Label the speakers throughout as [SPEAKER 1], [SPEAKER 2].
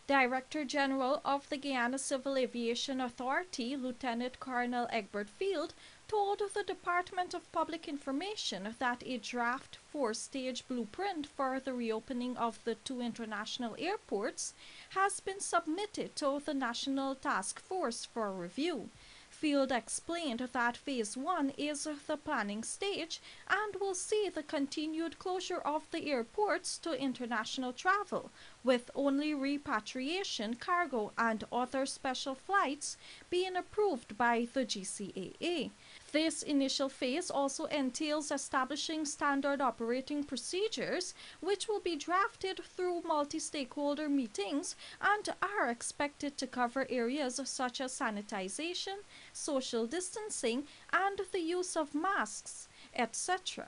[SPEAKER 1] Director General of the Guyana Civil Aviation Authority, Lieutenant Colonel Egbert Field, told the Department of Public Information that a draft four-stage blueprint for the reopening of the two international airports has been submitted to the National Task Force for review. Field explained that Phase 1 is the planning stage and will see the continued closure of the airports to international travel, with only repatriation, cargo, and other special flights being approved by the GCAA. This initial phase also entails establishing standard operating procedures, which will be drafted through multi-stakeholder meetings and are expected to cover areas such as sanitization, social distancing, and the use of masks, etc.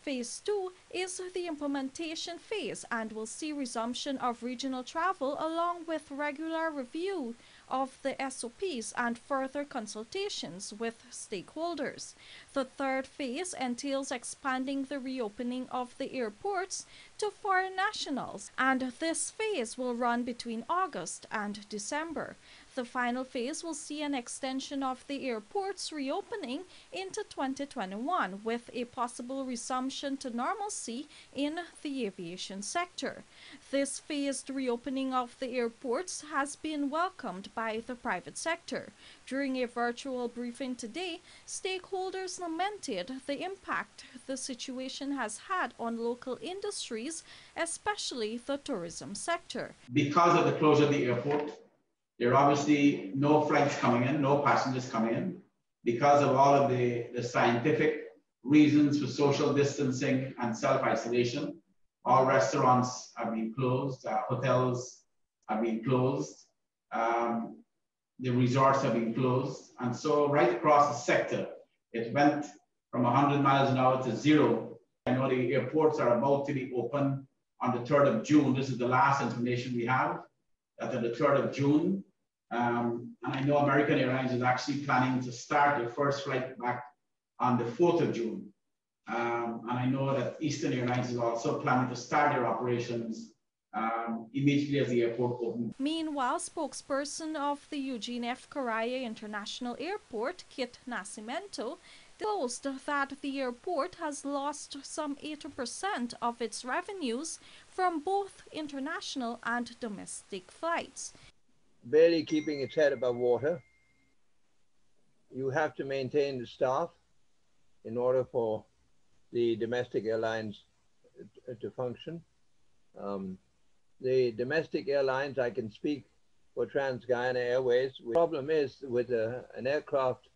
[SPEAKER 1] Phase 2 is the implementation phase and will see resumption of regional travel along with regular review of the SOPs and further consultations with stakeholders. The third phase entails expanding the reopening of the airports to foreign nationals, and this phase will run between August and December. The final phase will see an extension of the airport's reopening into 2021 with a possible resumption to normalcy in the aviation sector. This phased reopening of the airports has been welcomed by the private sector. During a virtual briefing today, stakeholders lamented the impact the situation has had on local industries, especially the tourism sector.
[SPEAKER 2] Because of the closure of the airport, there are obviously no flights coming in, no passengers coming in, because of all of the scientific reasons for social distancing and self-isolation. All restaurants have been closed, hotels have been closed, the resorts have been closed. And so right across the sector, it went from 100 miles an hour to zero. I know the airports are about to be open on the 3rd of June. This is the last information we have, that on the 3rd of June, and I know American Airlines is actually planning to start their first flight back on the 4th of June. And I know that Eastern Airlines is also planning to start their operations immediately as the airport opens.
[SPEAKER 1] Meanwhile, spokesperson of the Eugene F. Correa International Airport, Kit Nascimento, disclosed that the airport has lost some 80% of its revenues from both international and domestic flights.
[SPEAKER 3] Barely keeping its head above water. You have to maintain the staff in order for the domestic airlines to function. The domestic airlines, I can speak for Trans-Guyana Airways. The problem is with an aircraft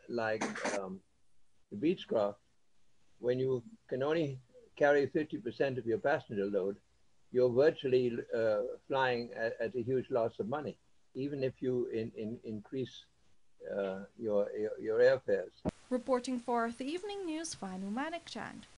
[SPEAKER 3] like the Beechcraft, when you can only carry 50% of your passenger load, you're virtually flying at a huge loss of money, even if you increase your airfares.
[SPEAKER 1] Reporting for the Evening News, Vanu Manikchand.